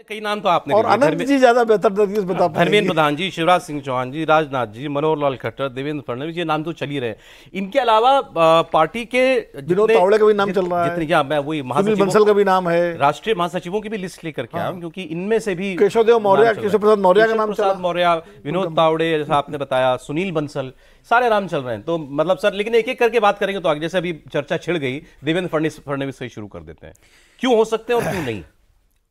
कई नाम तो आपने और अनंत जी ज्यादा बेहतर तरीके से बता पाएंगे। धर्मेंद्र प्रधान जी, शिवराज सिंह चौहान जी, राजनाथ जी, मनोहर लाल खट्टर, देवेंद्र फडणवीस, ये नाम तो चल ही रहे हैं। इनके अलावा पार्टी के विनोद तावड़े का भी नाम चल रहा है, जितने मैं वही सुनील बंसल का भी नाम है, राष्ट्रीय महासचिवों की भी लिस्ट लेकर के आया, क्योंकि इनमें से भी केशव प्रसाद मौर्य का नाम चला, मौर्य, विनोद तावड़े, जैसा आपने बताया, सुनील बंसल, सारे नाम चल रहे हैं। तो मतलब सर, लेकिन एक एक करके बात करेंगे तो आगे, जैसे अभी चर्चा छिड़ गई, देवेंद्र फडणवीस से शुरू कर देते हैं। क्यों हो सकते हैं और क्यों नहीं?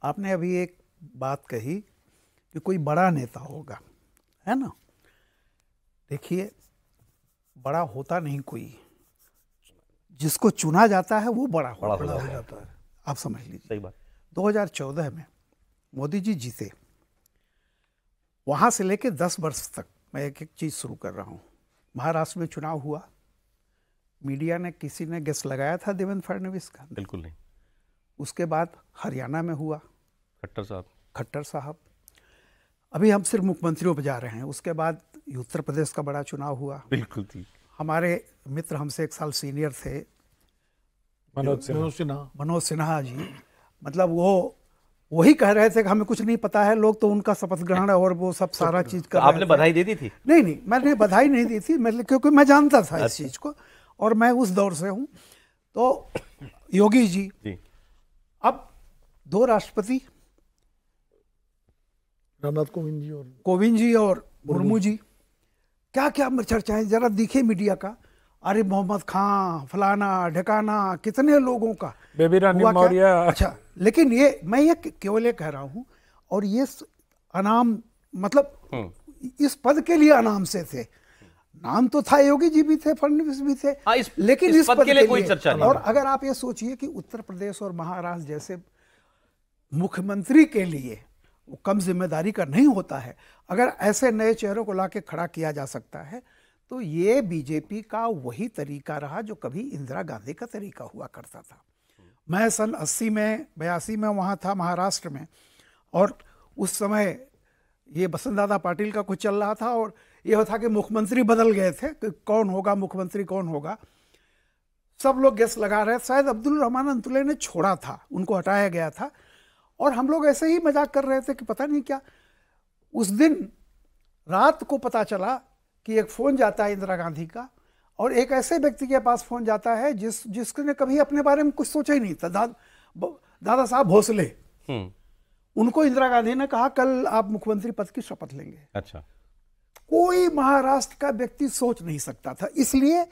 आपने अभी एक बात कही कि कोई बड़ा नेता होगा, है ना। देखिए, बड़ा होता नहीं कोई, जिसको चुना जाता है वो बड़ा हो जाता है। आप समझ लीजिए, सही बात। 2014 में मोदी जी जीते, वहां से लेके 10 वर्ष तक मैं एक एक चीज शुरू कर रहा हूं। महाराष्ट्र में चुनाव हुआ, मीडिया ने, किसी ने गेस लगाया था देवेंद्र फडणवीस का? बिल्कुल नहीं। उसके बाद हरियाणा में हुआ, खट्टर साहब। अभी हम सिर्फ मुख्यमंत्रियों पर जा रहे हैं। उसके बाद उत्तर प्रदेश का बड़ा चुनाव हुआ। बिल्कुल थी। हमारे मित्र हमसे 1 साल सीनियर थे, मनोज सिन्हा जी, मतलब वो वही कह रहे थे कि हमें कुछ नहीं पता है, लोग तो उनका शपथ ग्रहण और वो सब सारा चीज कर रहे थे। आपने बधाई दे दी थी? नहीं, मैंने बधाई नहीं दी थी, मतलब क्योंकि मैं जानता था इस चीज को, और मैं उस दौर से हूं। तो योगी जी, अब 2 राष्ट्रपति, रामनाथ कोविंद जी और मुर्मू जी, क्या क्या चर्चाएं जरा दिखे मीडिया का। अरे मोहम्मद खां, फलाना ढकाना, कितने लोगों का, बेबी रानी मौर्य। अच्छा, लेकिन ये मैं ये केवल ये कह रहा हूं, और ये अनाम, मतलब इस पद के लिए अनाम से थे। नाम तो था, योगी जी भी थे, फडणवीस भी थे, लेकिन इस पद के लिए कोई चर्चा नहीं। और अगर आप ये सोचिए कि उत्तर प्रदेश और महाराष्ट्र जैसे मुख्यमंत्री के लिए वो कम जिम्मेदारी का नहीं होता है, अगर ऐसे नए चेहरों को लाके खड़ा किया जा सकता है, तो ये बीजेपी का वही तरीका रहा जो कभी इंदिरा गांधी का तरीका हुआ करता था। मैं सन 80 में 82 में वहाँ था महाराष्ट्र में, और उस समय ये बसंत दादा पाटिल का कुछ चल रहा था, और यह था कि मुख्यमंत्री बदल गए थे कि कौन होगा मुख्यमंत्री, कौन होगा। सब लोग गेस लगा रहे, शायद अब्दुल रहमान अंतुले ने छोड़ा था, उनको हटाया गया था, और हम लोग ऐसे ही मजाक कर रहे थे कि पता नहीं क्या। उस दिन रात को पता चला कि एक फोन जाता है इंदिरा गांधी का, और एक ऐसे व्यक्ति के पास फोन जाता है जिसने कभी अपने बारे में कुछ सोचा ही नहीं था, दादा साहब भोसले। उनको इंदिरा गांधी ने कहा कल आप मुख्यमंत्री पद की शपथ लेंगे। अच्छा। कोई महाराष्ट्र का व्यक्ति सोच नहीं सकता था। इसलिए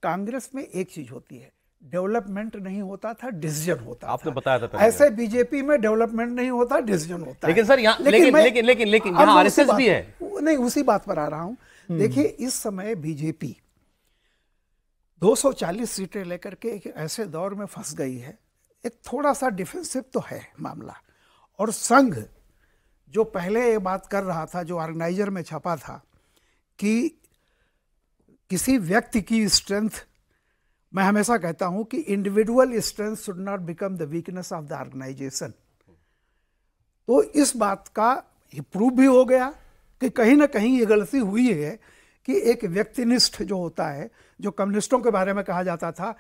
कांग्रेस में एक चीज होती है, डेवलपमेंट नहीं होता था, डिसीजन होता था। आपने बताया था ऐसे बीजेपी में डेवलपमेंट नहीं होता, डिसीजन होता है। लेकिन सर यहाँ लेकिन यहाँ आरएसएस भी है। नहीं, उसी बात पर आ रहा हूं। देखिए, इस समय बीजेपी 240 सीटें लेकर के एक ऐसे दौर में फंस गई है, एक थोड़ा सा डिफेंसिव तो है मामला। और संघ जो पहले ये बात कर रहा था, जो ऑर्गेनाइजर में छपा था कि किसी व्यक्ति की स्ट्रेंथ, मैं हमेशा कहता हूं कि individual strength should not become the weakness of the organisation. तो इस बात का प्रूव भी हो गया कि कहीं ना कहीं ये गलती हुई है कि एक व्यक्तिनिष्ठ जो होता है, जो कम्युनिस्टों के बारे में कहा जाता था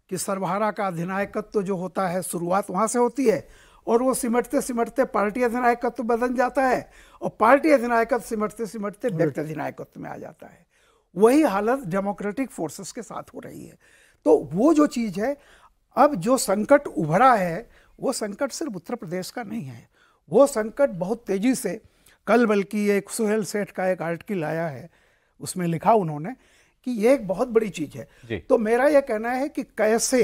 कि सर्वहारा का अधिनायकत्व जो होता है, शुरुआत वहां से होती है, और वो सिमटते सिमटते पार्टी अधिनायकत्व बदल जाता है, और पार्टी अधिनायकत्व सिमटते सिमटते व्यक्ति अधिनायकत्व में आ जाता है। वही हालत डेमोक्रेटिक फोर्सेस के साथ हो रही है। तो वो जो चीज है, अब जो संकट उभरा है, वो संकट सिर्फ उत्तर प्रदेश का नहीं है, वो संकट बहुत तेजी से, कल बल्कि एक सुहेल सेठ का एक आर्टिकल आया है, उसमें लिखा उन्होंने कि ये एक बहुत बड़ी चीज है। तो मेरा यह कहना है कि कैसे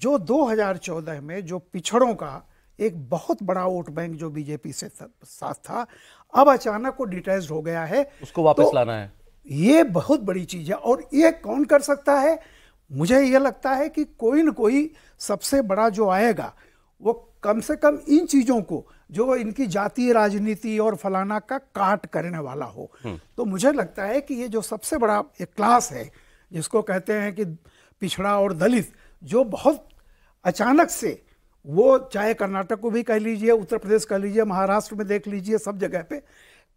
जो 2014 में जो पिछड़ों का एक बहुत बड़ा वोट बैंक जो बीजेपी से साथ था, अब अचानक वो डिटैच हो गया है, उसको वापस लाना है। ये बहुत बड़ी चीज है। और ये कौन कर सकता है? मुझे ये लगता है कि कोई न कोई सबसे बड़ा जो आएगा, वो कम से कम इन चीजों को, जो इनकी जातीय राजनीति और फलाना का काट करने वाला हो। तो मुझे लगता है कि ये जो सबसे बड़ा एक क्लास है, जिसको कहते हैं कि पिछड़ा और दलित, जो बहुत अचानक से, वो चाहे कर्नाटक को भी कह लीजिए, उत्तर प्रदेश कह लीजिए, महाराष्ट्र में देख लीजिए, सब जगह पे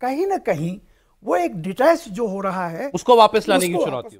कहीं ना कहीं वो एक डिटैच जो हो रहा है, उसको वापस लाने की चुनौती।